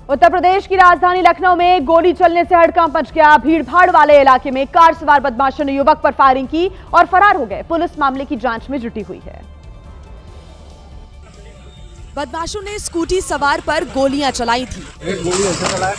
उत्तर प्रदेश की राजधानी लखनऊ में गोली चलने से हड़कंप मच गया। भीड़भाड़ वाले इलाके में कार सवार बदमाशों ने युवक पर फायरिंग की और फरार हो गए। पुलिस मामले की जांच में जुटी हुई है। बदमाशों ने स्कूटी सवार पर गोलियां चलाई थी। एक गोली ऐसे चलाया,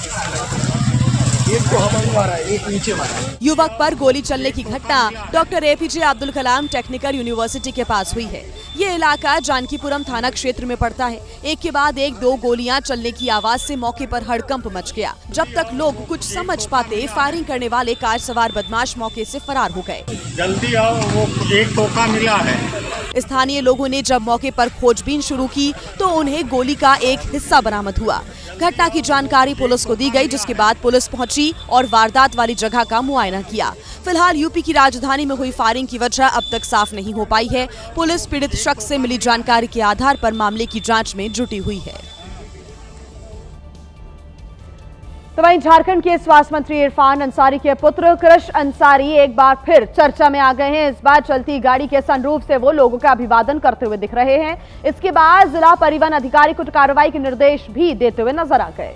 एक को हमें मारा, एक नीचे मारा। युवक पर गोली चलने की घटना doctor APJ Abdul Kalam technical university के पास हुई है। ये इलाका जानकीपुरम थाना क्षेत्र में पड़ता है। एक के बाद एक दो गोलियां चलने की आवाज से मौके पर हड़कंप मच गया। जब तक लोग कुछ समझ पाते, फायरिंग करने वाले कार सवार बदमाश मौके से फरार हो गए। जल्दी आओ, वो एक टोका मिला है। स्थानीय लोगों ने जब मौके पर खोजबीन शुरू की तो उन्हें गोली का एक हिस्सा बरामद हुआ। घटना की जानकारी पुलिस को दी गई, जिसके बाद पुलिस पहुंची और वारदात वाली जगह का मुआयना किया। फिलहाल यूपी की राजधानी में हुई फायरिंग की वजह अब तक साफ नहीं हो पाई है। पुलिस पीड़ित शख्स से मिली जानकारी के आधार पर मामले की जांच में जुटी हुई है। तो वहीं झारखंड के स्वास्थ्य मंत्री इरफान अंसारी के पुत्र कृष अंसारी एक बार फिर चर्चा में आ गए हैं। इस बार चलती गाड़ी के सनरूफ से वो लोगों का अभिवादन करते हुए दिख रहे हैं। इसके बाद जिला परिवहन अधिकारी को कार्रवाई के निर्देश भी देते हुए नजर आ गए।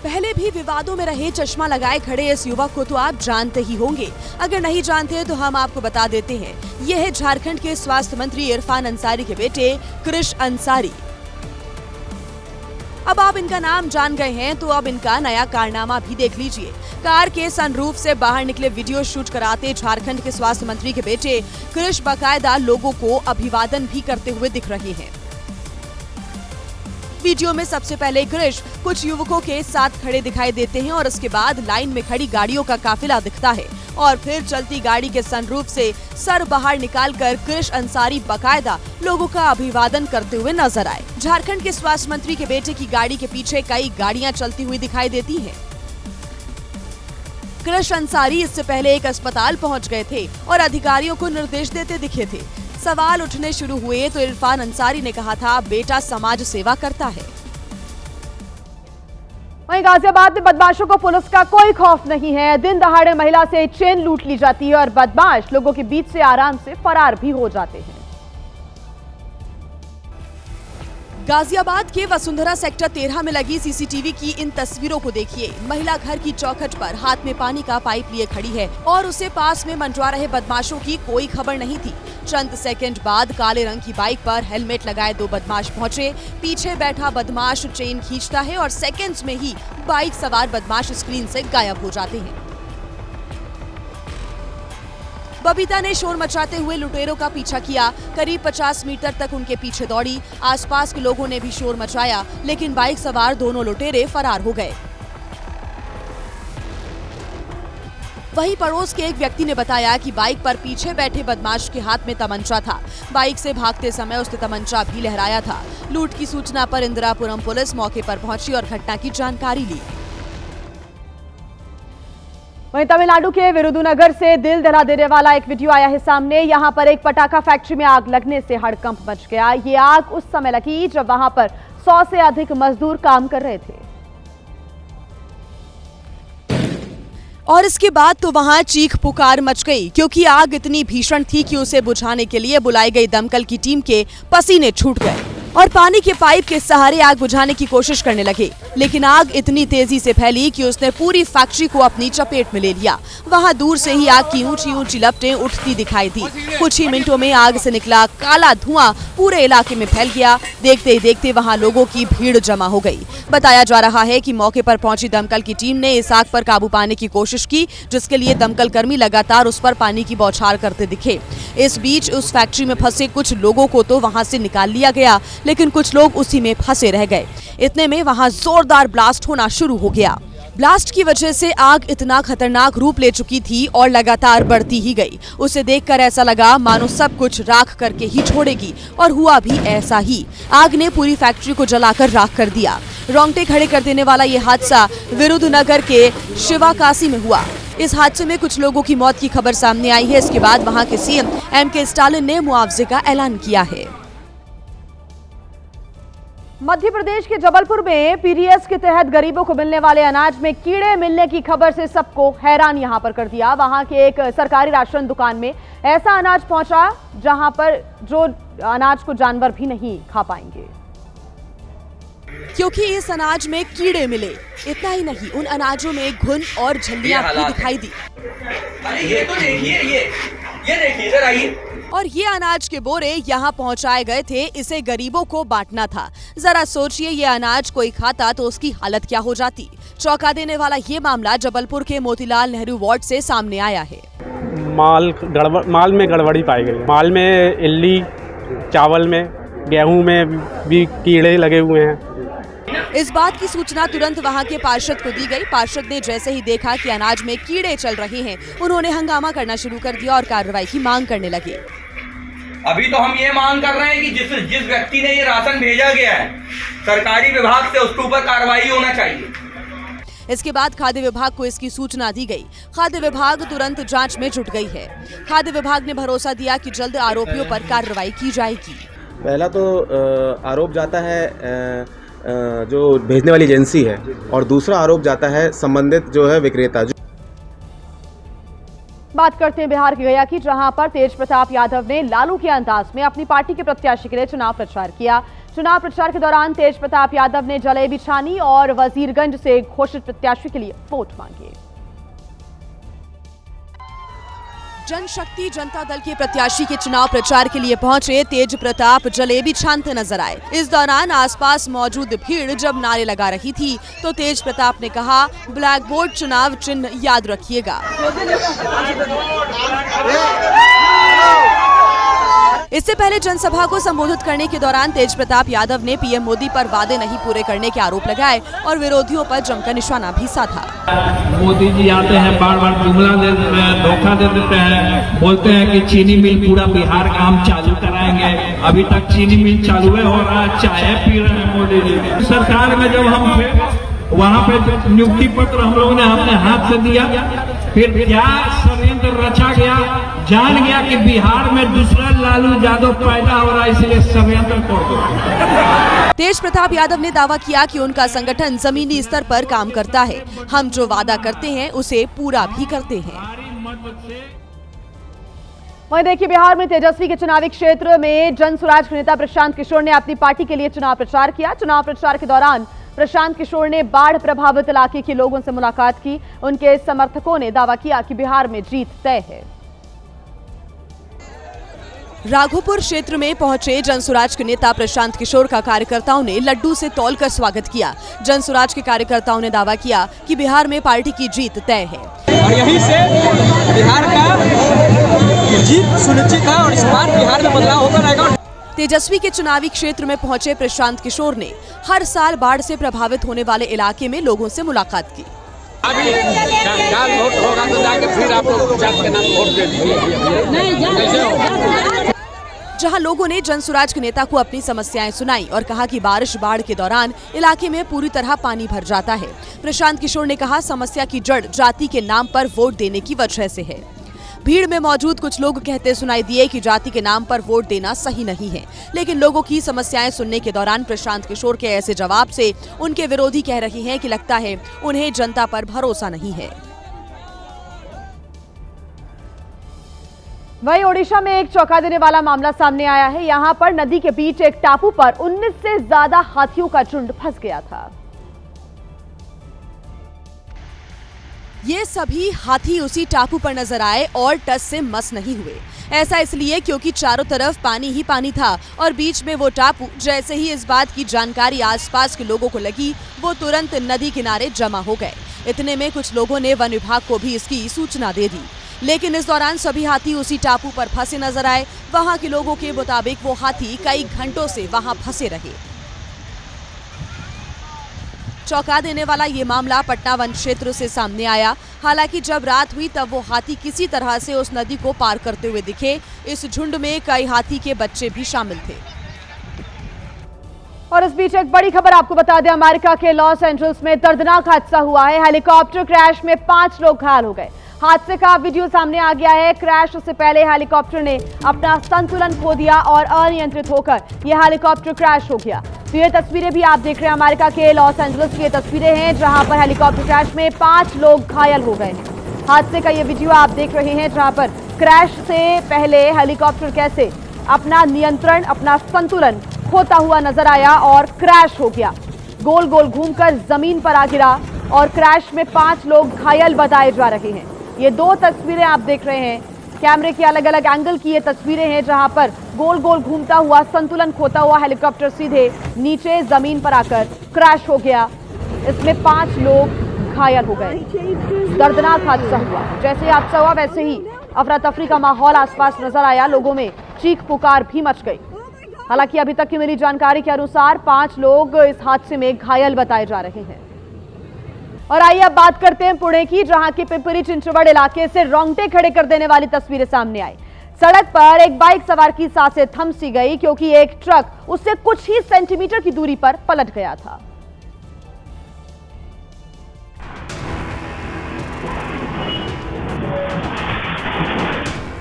पहले भी विवादों में रहे चश्मा लगाए खड़े इस युवक को तो आप जानते ही होंगे। अगर नहीं जानते तो हम आपको बता देते हैं। ये है झारखंड के स्वास्थ्य मंत्री इरफान अंसारी के बेटे कृष अंसारी। अब आप इनका नाम जान गए हैं तो अब इनका नया कारनामा भी देख लीजिए। कार के सनरूफ से बाहर निकले वीडियो शूट कराते झारखंड के स्वास्थ्य मंत्री के बेटे कृष बाकायदा लोगों को अभिवादन भी करते हुए दिख रहे हैं। वीडियो में सबसे पहले कृष कुछ युवकों के साथ खड़े दिखाई देते हैं और उसके बाद लाइन में खड़ी गाड़ियों का काफिला दिखता है और फिर चलती गाड़ी के सनरूफ से सर बाहर निकालकर कृष अंसारी बाकायदा लोगों का अभिवादन करते हुए नजर आए। झारखंड के स्वास्थ्य मंत्री के बेटे की गाड़ी के पीछे कई गाड़ियां चलती हुई दिखाई देती हैं। कृष अंसारी इससे पहले एक अस्पताल पहुंच गए थे और अधिकारियों को निर्देश देते दिखे थे। सवाल उठने शुरू हुए तो इरफान अंसारी ने कहा था बेटा समाज सेवा करता है। वहीं गाजियाबाद में बदमाशों को पुलिस का कोई खौफ नहीं है। दिन दहाड़े महिला से चेन लूट ली जाती है और बदमाश लोगों के बीच से आराम से फरार भी हो जाते हैं। गाजियाबाद के वसुंधरा सेक्टर 13 में लगी सीसीटीवी की इन तस्वीरों को देखिए। महिला घर की चौखट पर हाथ में पानी का पाइप लिए खड़ी है और उसे पास में मंडरा रहे बदमाशों की कोई खबर नहीं थी। चंद सेकंड बाद काले रंग की बाइक पर हेलमेट लगाए दो बदमाश पहुंचे। पीछे बैठा बदमाश चेन खींचता है और सेकंड्स में ही बाइक सवार बदमाश स्क्रीन से गायब हो जाते हैं। बबीता ने शोर मचाते हुए लुटेरों का पीछा किया। करीब 50 मीटर तक उनके पीछे दौड़ी। आसपास के लोगों ने भी शोर मचाया, लेकिन बाइक सवार दोनों लुटेरे फरार हो गए। वहीं पड़ोस के एक व्यक्ति ने बताया कि बाइक पर पीछे बैठे बदमाश के हाथ में तमंचा था। बाइक से भागते समय उसने तमंचा भी लहराया था। लूट की सूचना पर इंदिरापुरम पुलिस मौके पर पहुंची और घटना की जानकारी ली। वहीं तमिलनाडु के विरुधुनगर से दिल दहला देने वाला एक वीडियो आया है सामने। यहां पर एक पटाखा फैक्ट्री में आग लगने से हड़कंप मच गया। ये आग उस समय लगी जब वहां पर 100 से अधिक मजदूर काम कर रहे थे और इसके बाद तो वहां चीख पुकार मच गई, क्योंकि आग इतनी भीषण थी कि उसे बुझाने के लिए बुलाई गई दमकल की टीम के पसीने छूट गए और पानी के पाइप के सहारे आग बुझाने की कोशिश करने लगे। लेकिन आग इतनी तेजी से फैली कि उसने पूरी फैक्ट्री को अपनी चपेट में ले लिया। वहां दूर से ही आग की ऊंची ऊंची लपटें उठती दिखाई दी। कुछ ही मिनटों में आग से निकला काला धुआं पूरे इलाके में फैल गया। देखते ही देखते वहां लोगों की भीड़ जमा हो गई। बताया जा रहा है कि मौके पर पहुंची दमकल की टीम ने इस आग पर काबू पाने की कोशिश की, जिसके लिए दमकल कर्मी लगातार उस पर पानी की बौछार करते दिखे। इस बीच उस फैक्ट्री में फंसे कुछ लोगों को तो वहां से निकाल लिया गया, लेकिन कुछ लोग उसी में फंसे रह गए। इतने में वहां जोरदार ब्लास्ट होना शुरू हो गया। ब्लास्ट की वजह से आग इतना खतरनाक रूप ले चुकी थी और लगातार बढ़ती ही गई। उसे देखकर ऐसा लगा मानो सब कुछ राख करके ही छोड़ेगी, और हुआ भी ऐसा ही। आग ने पूरी फैक्ट्री को जलाकर राख कर दिया। रोंगटे खड़े कर देने वाला ये हादसा विरुधुनगर के शिवाकाशी में हुआ। इस हादसे में कुछ लोगों की मौत की खबर सामने आई है। इसके बाद वहां के सीएम एम.के. स्टालिन ने मुआवजे का ऐलान किया है। मध्य प्रदेश के जबलपुर में पीडीएस के तहत गरीबों को मिलने वाले अनाज में कीड़े मिलने की खबर से सबको हैरान यहां पर कर दिया। वहां के एक सरकारी राशन दुकान में ऐसा अनाज पहुंचा जहां पर जो अनाज को जानवर भी नहीं खा पाएंगे। क्योंकि इस अनाज में कीड़े मिले। इतना ही नहीं, उन अनाजों में घुन और झल्लियां भी दिखाई दी। अरे ये तो देखिए, ये देखिए जरा ये। और ये अनाज के बोरे यहाँ पहुँचाए गए थे, इसे गरीबों को बांटना था। जरा सोचिए, ये अनाज कोई खाता तो उसकी हालत क्या हो जाती। चौंका देने वाला ये मामला जबलपुर के मोतीलाल नेहरू वार्ड से सामने आया है। माल में गड़बड़ी पाई गई। माल में इल्ली, चावल में, गेहूं में भी कीड़े लगे हुए हैं। इस बात की सूचना तुरंत वहां के पार्षद को दी गई। पार्षद ने जैसे ही देखा कि अनाज में कीड़े चल रहे हैं, उन्होंने हंगामा करना शुरू कर दिया और कार्रवाई की मांग करने लगे। अभी तो हम ये मांग कर रहे हैं कि जिस व्यक्ति ने ये राशन भेजा गया है सरकारी विभाग से, उसके ऊपर कार्रवाई होना चाहिए। इसके बाद खाद्य विभाग को इसकी सूचना दी गई। खाद्य विभाग तुरंत जांच में जुट गई है। खाद्य विभाग ने भरोसा दिया कि जल्द आरोपियों पर कार्रवाई की जाएगी। पहला तो आरोप जाता है जो भेजने वाली एजेंसी है, और दूसरा आरोप जाता है संबंधित जो है विक्रेता। बात करते हैं बिहार के गया की, जहां पर तेज प्रताप यादव ने लालू के अंदाज में अपनी पार्टी के प्रत्याशी के लिए चुनाव प्रचार किया। चुनाव प्रचार के दौरान तेज प्रताप यादव ने जलेबी छानी और वजीरगंज से घोषित प्रत्याशी के लिए वोट मांगे। जनशक्ति जनता दल के प्रत्याशी के चुनाव प्रचार के लिए पहुंचे तेज प्रताप जलेबी छानते नजर आए। इस दौरान आसपास मौजूद भीड़ जब नारे लगा रही थी तो तेज प्रताप ने कहा, ब्लैक बोर्ड चुनाव चिन्ह याद रखिएगा। इससे पहले जनसभा को संबोधित करने के दौरान तेज प्रताप यादव ने पीएम मोदी पर वादे नहीं पूरे करने के आरोप लगाए और विरोधियों पर जमकर निशाना भी साधा। मोदी जी आते हैं, बार बार जुमला दे देते हैं, धोखा दे देते हैं, बोलते हैं कि चीनी मिल पूरा बिहार का हम चालू कराएंगे। अभी तक चीनी मिल चालू है और आज चाय पी रहे हैं मोदी जी। सरकार में जब हम वहाँ पे नियुक्ति पत्र हम लोगों ने अपने हाथ से दिया, फिर क्या षड्यंत्र रचा गया, जान गया कि बिहार में दूसरा लालू यादव पैदा हो रहा है, इसलिए षड्यंत्र तोड़ दो। तेज प्रताप यादव ने दावा किया कि उनका संगठन जमीनी स्तर पर काम करता है। हम जो वादा करते हैं उसे पूरा भी करते हैं। वहीं देखिए, बिहार में तेजस्वी के चुनावी क्षेत्र में जनसुराज के नेता प्रशांत किशोर ने अपनी पार्टी के लिए चुनाव प्रचार किया। चुनाव प्रचार के दौरान प्रशांत किशोर ने बाढ़ प्रभावित इलाके के लोगों से मुलाकात की। उनके समर्थकों ने दावा किया कि बिहार में जीत तय है। राघोपुर क्षेत्र में पहुंचे जनसुराज के नेता प्रशांत किशोर का कार्यकर्ताओं ने लड्डू से तौलकर स्वागत किया। जनसुराज के कार्यकर्ताओं ने दावा किया कि बिहार में पार्टी की जीत तय है और यहीं से बिहार का जीत सुनिश्चित है और इस बार बिहार में बदलाव होकर रहेगा। तेजस्वी के चुनावी क्षेत्र में पहुंचे प्रशांत किशोर ने हर साल बाढ़ से प्रभावित होने वाले इलाके में लोगों से मुलाकात की। अभी कल वोट होगा तो जाके फिर आप लोग जात के नाम वोट दे दीजिए। जहां लोगों ने जनसुराज के नेता को अपनी समस्याएं सुनाई और कहा कि बारिश बाढ़ के दौरान इलाके में पूरी तरह पानी भर जाता है। प्रशांत किशोर ने कहा, समस्या की जड़ जाति के नाम पर वोट देने की वजह से है। भीड़ में मौजूद कुछ लोग कहते सुनाई दिए कि जाति के नाम पर वोट देना सही नहीं है, लेकिन लोगों की समस्याएं सुनने के दौरान प्रशांत किशोर के ऐसे जवाब से उनके विरोधी कह रहे हैं कि लगता है उन्हें जनता पर भरोसा नहीं है। वहीं ओडिशा में एक चौंका देने वाला मामला सामने आया है। यहां पर नदी के बीच एक टापू पर 19 से ज्यादा हाथियों का झुंड फंस गया था। ये सभी हाथी उसी टापू पर नजर आए और टस से मस नहीं हुए। ऐसा इसलिए क्योंकि चारों तरफ पानी ही पानी था और बीच में वो टापू। जैसे ही इस बात की जानकारी आसपास के लोगों को लगी, वो तुरंत नदी किनारे जमा हो गए। इतने में कुछ लोगों ने वन विभाग को भी इसकी सूचना दे दी, लेकिन इस दौरान सभी हाथी उसी टापू पर फंसे नजर आए। वहां के लोगों के मुताबिक वो हाथी कई घंटों से वहां फंसे रहे। चौंका देने वाला ये मामला पटना वन क्षेत्र से सामने आया। हालांकि जब रात हुई तब वो हाथी किसी तरह से उस नदी को पार करते हुए दिखे। इस झुंड में कई हाथी के बच्चे भी शामिल थे। और इस बीच एक बड़ी खबर आपको बता दें, अमेरिका के लॉस एंजल्स में दर्दनाक हादसा हुआ है। हेलीकॉप्टर क्रैश में 5 लोग घायल हो गए। हादसे का वीडियो सामने आ गया है। क्रैश से पहले हेलीकॉप्टर ने अपना संतुलन खो दिया और अनियंत्रित होकर यह हेलीकॉप्टर क्रैश हो गया। तो ये तस्वीरें भी आप देख रहे हैं, अमेरिका के लॉस एंजल्स की ये तस्वीरें हैं, जहां पर हेलीकॉप्टर क्रैश में 5 लोग घायल हो गए हैं। हादसे का ये वीडियो आप देख रहे हैं, जहां पर क्रैश से पहले हेलीकॉप्टर कैसे अपना नियंत्रण, अपना संतुलन खोता हुआ नजर आया और क्रैश हो गया। गोल गोल घूमकर जमीन पर आ गिरा और क्रैश में 5 लोग घायल बताए जा रहे हैं। ये 2 तस्वीरें आप देख रहे हैं, कैमरे के अलग अलग एंगल की ये तस्वीरें हैं जहां पर गोल गोल घूमता हुआ, संतुलन खोता हुआ हेलीकॉप्टर सीधे नीचे जमीन पर आकर क्रैश हो गया। इसमें 5 लोग घायल हो गए। दर्दनाक हादसा हुआ। जैसे ही हादसा हुआ वैसे ही अफरा तफरी का माहौल आसपास नजर आया, लोगों में चीख पुकार भी मच गई। हालांकि अभी तक की मिली जानकारी के अनुसार 5 लोग इस हादसे में घायल बताए जा रहे हैं। और आइए अब बात करते हैं पुणे की, जहां के पिंपरी चिंचवड़ इलाके से रोंगटे खड़े कर देने वाली तस्वीरें सामने आई। सड़क पर एक बाइक सवार की सांसें थम सी गई क्योंकि एक ट्रक उससे कुछ ही सेंटीमीटर की दूरी पर पलट गया था।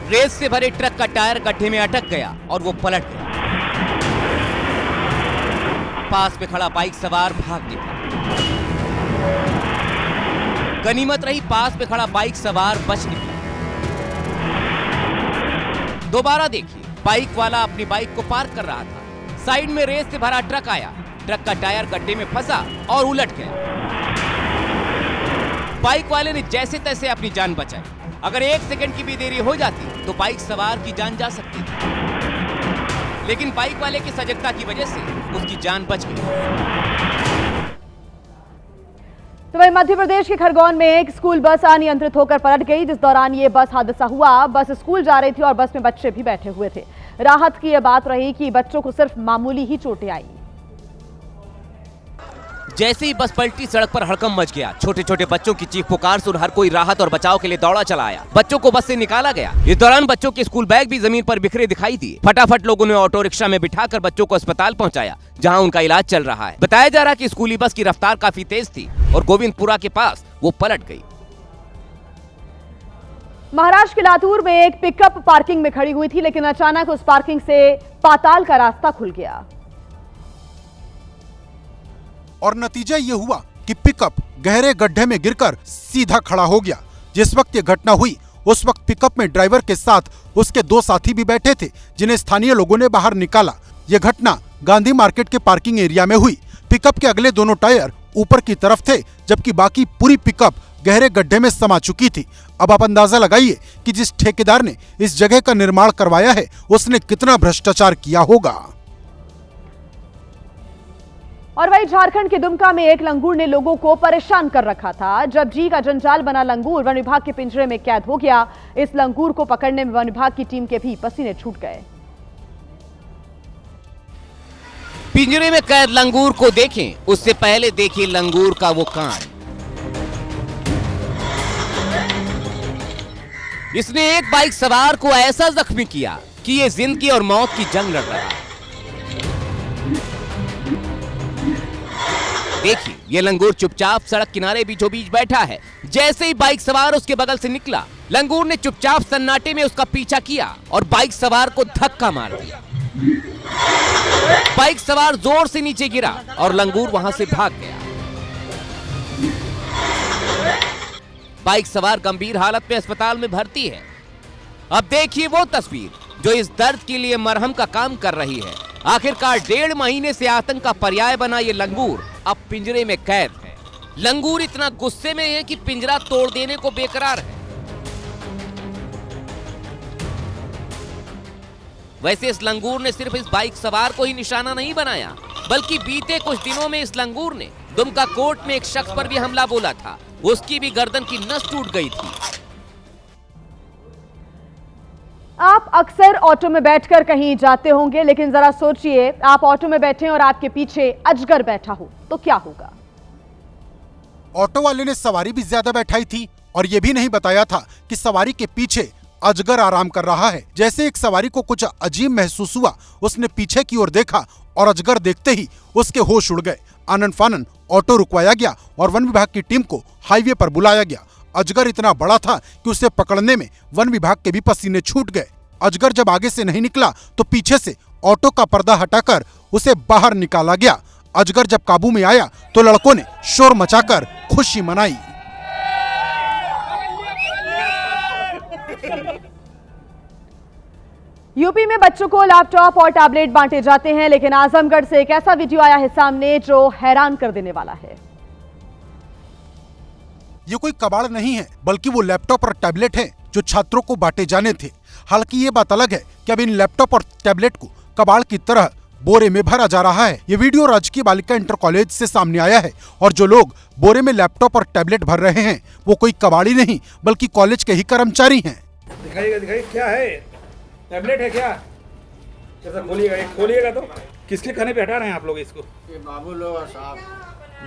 रेत से भरे ट्रक का टायर गड्ढे में अटक गया और वो पलट गया। पास में खड़ा बाइक सवार भाग निकला। गनीमत रही पास में खड़ा बाइक सवार बच निकला। दोबारा देखिए, बाइक वाला अपनी बाइक को पार्क कर रहा था। साइड में रेत से भरा ट्रक आया, ट्रक का टायर गड्ढे में फंसा और उलट गया। बाइक वाले ने जैसे तैसे अपनी जान बचाई। अगर 1 सेकंड की भी देरी हो जाती तो बाइक सवार की जान जा सकती थी, लेकिन बाइक वाले की सजगता की वजह से उसकी जान बच गई। तो वहीं मध्य प्रदेश के खरगोन में एक स्कूल बस अनियंत्रित होकर पलट गई, जिस दौरान ये बस हादसा हुआ। बस स्कूल जा रही थी और बस में बच्चे भी बैठे हुए थे। राहत की यह बात रही कि बच्चों को सिर्फ मामूली ही चोटें आई। जैसे ही बस पलटी, सड़क पर हड़कंप मच गया। छोटे छोटे बच्चों की चीख पुकार सुन हर कोई राहत और बचाव के लिए दौड़ा चला आया। बच्चों को बस से निकाला गया। इस दौरान बच्चों के स्कूल बैग भी जमीन पर बिखरे दिखाई दिए। फटाफट लोगों ने ऑटो रिक्शा में बिठाकर बच्चों को अस्पताल पहुंचाया, जहां उनका इलाज चल रहा है। बताया जा रहा कि स्कूली बस की रफ्तार काफी तेज थी और गोविंदपुरा के पास वो पलट गई। महाराष्ट्र के लातूर में एक पिकअप पार्किंग में खड़ी हुई थी, लेकिन अचानक उस पार्किंग से पाताल का रास्ता खुल गया और नतीजा ये हुआ कि पिकअप गहरे गड्ढे में गिरकर सीधा खड़ा हो गया। जिस वक्त ये घटना हुई उस वक्त पिकअप में ड्राइवर के साथ उसके 2 साथी भी बैठे थे, जिन्हें स्थानीय लोगों ने बाहर निकाला। ये घटना गांधी मार्केट के पार्किंग एरिया में हुई। पिकअप के अगले दोनों टायर ऊपर की तरफ थे, जबकि बाकी पूरी पिकअप गहरे गड्ढे में समा चुकी थी। अब आप अंदाजा लगाइए कि जिस ठेकेदार ने इस जगह का निर्माण करवाया है उसने कितना भ्रष्टाचार किया होगा। और वहीं झारखंड के दुमका में एक लंगूर ने लोगों को परेशान कर रखा था। जब जी का जंजाल बना लंगूर वन विभाग के पिंजरे में कैद हो गया। इस लंगूर को पकड़ने में वन विभाग की टीम के भी पसीने छूट गए। पिंजरे में कैद लंगूर को देखें, उससे पहले देखिए लंगूर का वो कांड। इसने एक बाइक सवार को ऐसा जख्मी किया कि ये जिंदगी और मौत की जंग लड़ रहा है। देखिए, ये लंगूर चुपचाप सड़क किनारे बीचों बीच बैठा है। जैसे ही बाइक सवार उसके बगल से निकला, लंगूर ने चुपचाप सन्नाटे में उसका पीछा किया और बाइक सवार को धक्का मार दिया। बाइक सवार जोर से नीचे गिरा और लंगूर वहां से भाग गया। बाइक सवार गंभीर हालत में अस्पताल में भर्ती है। अब देखिए वो तस्वीर जो इस दर्द के लिए मरहम का काम कर रही है। आखिरकार 1.5 महीने से आतंक का पर्याय बना ये लंगूर अब पिंजरे में कैद है। लंगूर इतना गुस्से में है कि पिंजरा तोड़ देने को बेकरार है। वैसे इस लंगूर ने सिर्फ इस बाइक सवार को ही निशाना नहीं बनाया, बल्कि बीते कुछ दिनों में इस लंगूर ने दुमका कोर्ट में एक शख्स पर भी हमला बोला था। उसकी भी गर्दन की नस टूट गई थी। आप अक्सर ऑटो में बैठकर कहीं जाते होंगे, लेकिन जरा सोचिए, आप ऑटो में बैठे और आपके पीछे अजगर बैठा हो तो क्या होगा। ऑटो वाले ने सवारी भी ज्यादा बैठाई थी और ये भी नहीं बताया था कि सवारी के पीछे अजगर आराम कर रहा है। जैसे एक सवारी को कुछ अजीब महसूस हुआ, उसने पीछे की ओर देखा और अजगर देखते ही उसके होश उड़ गए। आनन फानन ऑटो रुकवाया गया और वन विभाग की टीम को हाईवे पर बुलाया गया। अजगर इतना बड़ा था कि उसे पकड़ने में वन विभाग के भी पसीने छूट गए। अजगर जब आगे से नहीं निकला तो पीछे से ऑटो का पर्दा हटाकर उसे बाहर निकाला गया। अजगर जब काबू में आया तो लड़कों ने शोर मचाकर खुशी मनाई। यूपी में बच्चों को लैपटॉप और टैबलेट बांटे जाते हैं, लेकिन आजमगढ़ से एक ऐसा वीडियो आया है सामने जो हैरान कर देने वाला है। ये कोई कबाड़ नहीं है, बल्कि वो लैपटॉप और टैबलेट हैं जो छात्रों को बांटे जाने थे। हालांकि ये बात अलग है कि अब इन लैपटॉप और टैबलेट को कबाड़ की तरह बोरे में भरा जा रहा है। ये वीडियो राजकीय बालिका इंटर कॉलेज से सामने आया है और जो लोग बोरे में लैपटॉप और टैबलेट भर रहे हैं वो कोई कबाड़ी नहीं बल्कि कॉलेज के ही कर्मचारी हैं। दिखाइए क्या है, टैबलेट है क्या? जैसा खोलिएगा तो किसके खाने पे हटा रहे हैं आप लोग इसको? ये बाबू लोग साहब,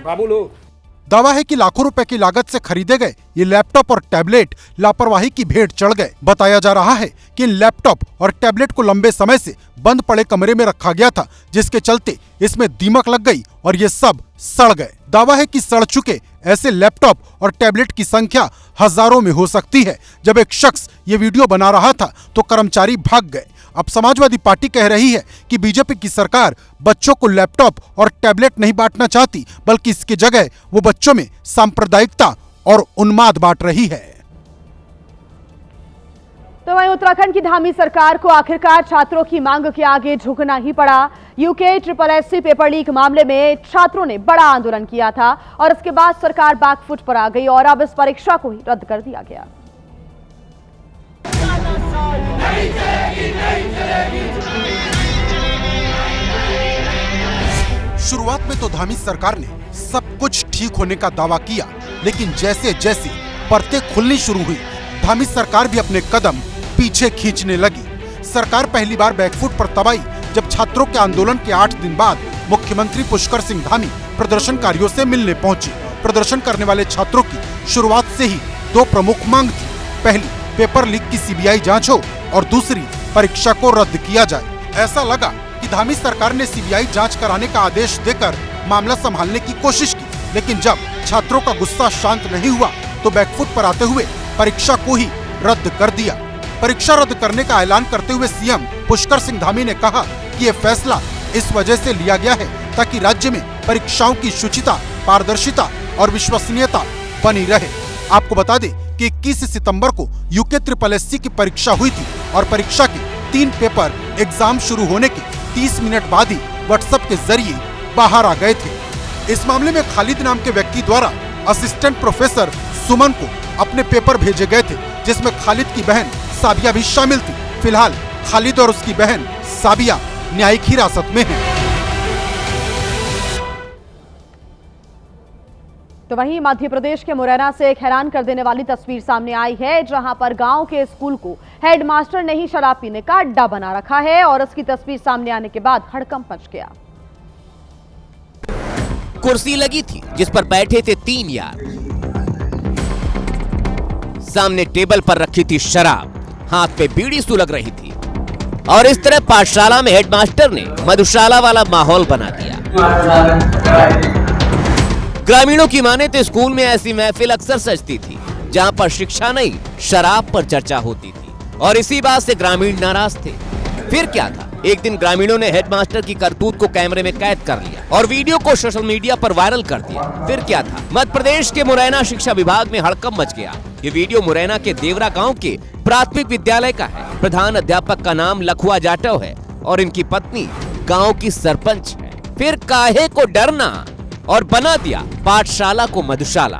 बाबू लोग। दावा है कि लाखों रुपए की लागत से खरीदे गए ये लैपटॉप और टैबलेट लापरवाही की भेंट चढ़ गए। बताया जा रहा है कि इन लैपटॉप और टैबलेट को लंबे समय से बंद पड़े कमरे में रखा गया था, जिसके चलते इसमें दीमक लग गई और ये सब सड़ गए। दावा है कि सड़ चुके ऐसे लैपटॉप और टैबलेट की संख्या हजारों में हो सकती है। जब एक शख्स ये वीडियो बना रहा था तो कर्मचारी भाग गए। अब समाजवादी पार्टी कह रही है कि बीजेपी की सरकार बच्चों को लैपटॉप और टैबलेट नहीं बांटना चाहती, बल्कि इसकी जगह वो बच्चों में सांप्रदायिकता और उन्माद बांट रही है। तो वहीं उत्तराखंड की धामी सरकार को आखिरकार छात्रों की मांग के आगे झुकना ही पड़ा। यूके SSSC पेपर लीक मामले में छात्रों ने बड़ा आंदोलन किया था और इसके बाद सरकार बैकफुट पर आ गई और अब इस परीक्षा को ही रद्द कर दिया गया। शुरुआत में तो धामी सरकार ने सब कुछ ठीक होने का दावा किया, लेकिन जैसे जैसे परतें खुलनी शुरू हुई, धामी सरकार भी अपने कदम पीछे खींचने लगी। सरकार पहली बार बैकफुट पर तब आई जब छात्रों के आंदोलन के 8 दिन बाद मुख्यमंत्री पुष्कर सिंह धामी प्रदर्शनकारियों से मिलने पहुंचे। प्रदर्शन करने वाले छात्रों की शुरुआत से ही 2 प्रमुख मांग थी। पहली, पेपर लीक की CBI जांच हो और दूसरी, परीक्षा को रद्द किया जाए। ऐसा लगा कि धामी सरकार ने CBI जांच कराने का आदेश देकर मामला संभालने की कोशिश की, लेकिन जब छात्रों का गुस्सा शांत नहीं हुआ तो बैकफुट पर आते हुए परीक्षा को ही रद्द कर दिया। परीक्षा रद्द करने का ऐलान करते हुए सीएम पुष्कर सिंह धामी ने कहा कि ये फैसला इस वजह से लिया गया है ताकि राज्य में परीक्षाओं की शुचिता, पारदर्शिता और विश्वसनीयता बनी रहे। आपको बता दें कि 21 सितंबर को यूके SSSC की परीक्षा हुई थी और परीक्षा के 3 पेपर एग्जाम शुरू होने के 30 मिनट बाद ही व्हाट्सएप के जरिए बाहर आ गए थे। इस मामले में खालिद नाम के व्यक्ति द्वारा असिस्टेंट प्रोफेसर सुमन को अपने पेपर भेजे गए थे, जिसमें खालिद की बहन साबिया भी शामिल थी। फिलहाल खालिद और उसकी बहन साबिया न्यायिक हिरासत में हैं। तो वहीं मध्य प्रदेश के मुरैना से एक हैरान कर देने वाली तस्वीर सामने आई है, जहां पर गांव के स्कूल को हेडमास्टर ने ही शराब पीने का अड्डा बना रखा है और उसकी तस्वीर सामने आने के बाद हड़कंप मच गया। कुर्सी लगी थी जिस पर बैठे थे 3 यार। सामने टेबल पर रखी थी शराब, हाथ पे बीड़ी सुलग रही थी और इस तरह पाठशाला में हेडमास्टर ने मधुशाला वाला माहौल बना दिया। ग्रामीणों की माने तो स्कूल में ऐसी महफिल अक्सर सजती थी जहां पर शिक्षा नहीं, शराब पर चर्चा होती थी और इसी बात से ग्रामीण नाराज थे। फिर क्या था, एक दिन ग्रामीणों ने हेडमास्टर की करतूत को कैमरे में कैद कर लिया और वीडियो को सोशल मीडिया पर वायरल कर दिया। फिर क्या था, मध्य प्रदेश के मुरैना शिक्षा विभाग में हड़कंप मच गया। ये वीडियो मुरैना के देवरा गांव के प्राथमिक विद्यालय का है। प्रधान अध्यापक का नाम लखुआ जाटव है और इनकी पत्नी गांव की सरपंच है। फिर काहे को डरना और बना दिया पाठशाला को मधुशाला।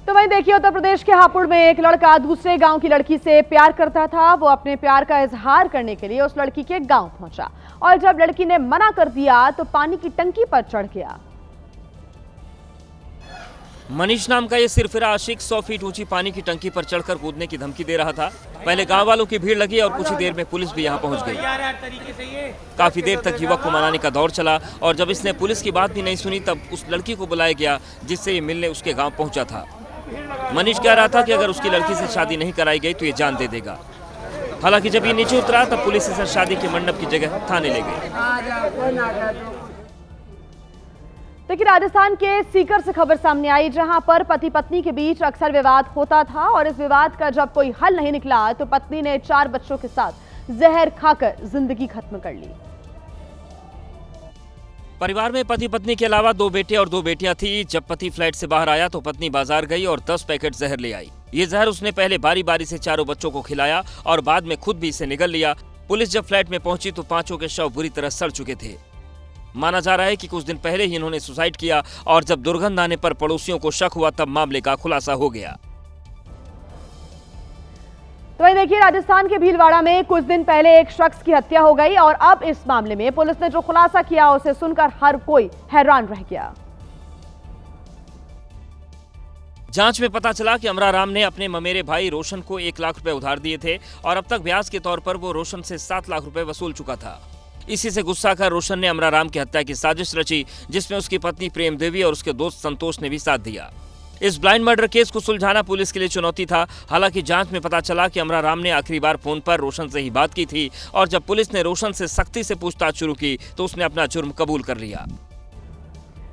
तो वहीं देखिए, उत्तर प्रदेश के हापुड़ में एक लड़का दूसरे गांव की लड़की से प्यार करता था। वो अपने प्यार का इजहार करने के लिए उस लड़की के गांव पहुंचा और जब लड़की ने मना कर दिया तो पानी की टंकी पर चढ़ गया। मनीष नाम का ये सिरफिरा आशिक 100 फीट ऊंची पानी की टंकी पर चढ़कर कूदने की धमकी दे रहा था। पहले गांव वालों की भीड़ लगी और कुछ ही देर में पुलिस भी यहां पहुंच गई। काफी देर तक युवक को मनाने का दौर चला और जब इसने पुलिस की बात भी नहीं सुनी तब उस लड़की को बुलाया गया जिससे ये मिलने उसके गांव पहुंचा था। मनीष कह रहा था कि अगर उसकी लड़की से शादी नहीं कराई गई तो ये जान दे देगा। हालांकि जब ये नीचे उतरा तब पुलिस इसे शादी के मंडप की जगह थाने ले गई। देखिए, राजस्थान के सीकर से खबर सामने आई, जहां पर पति पत्नी के बीच अक्सर विवाद होता था और इस विवाद का जब कोई हल नहीं निकला तो पत्नी ने 4 बच्चों के साथ जहर खाकर जिंदगी खत्म कर ली। परिवार में पति पत्नी के अलावा 2 बेटे और 2 बेटियां थी। जब पति फ्लैट से बाहर आया तो पत्नी बाजार गई और 10 पैकेट जहर ले आई। ये जहर उसने पहले बारी बारी से चारों बच्चों को खिलाया और बाद में खुद भी इसे निगल लिया। पुलिस जब फ्लैट में पहुंची तो पांचों के शव बुरी तरह सड़ चुके थे। माना जा रहा है कि कुछ दिन पहले ही इन्होंने सुसाइड किया और जब दुर्गंध आने पर पड़ोसियों को शक हुआ तब मामले का खुलासा हो गया। तो वही देखिए, राजस्थान के भीलवाड़ा में कुछ दिन पहले एक शख्स की हत्या हो गई और अब इस मामले में पुलिस ने जो खुलासा किया उसे सुनकर हर कोई हैरान रह गया। जांच में पता चला कि अमरा राम ने अपने ममेरे भाई रोशन को 1 लाख रुपए उधार दिए थे और अब तक ब्याज के तौर पर वो रोशन से 7 लाख रुपए वसूल चुका था। इसी से गुस्सा कर रोशन ने अमरा राम की हत्या की साजिश रची, जिसमें उसकी पत्नी प्रेम देवी और उसके दोस्त संतोष ने भी साथ दिया। इस ब्लाइंड मर्डर केस को सुलझाना पुलिस के लिए चुनौती था। हालांकि जांच में पता चला कि अमरा राम ने आखिरी बार फोन पर रोशन से ही बात की थी और जब पुलिस ने रोशन से सख्ती से पूछताछ शुरू की तो उसने अपना जुर्म कबूल कर लिया।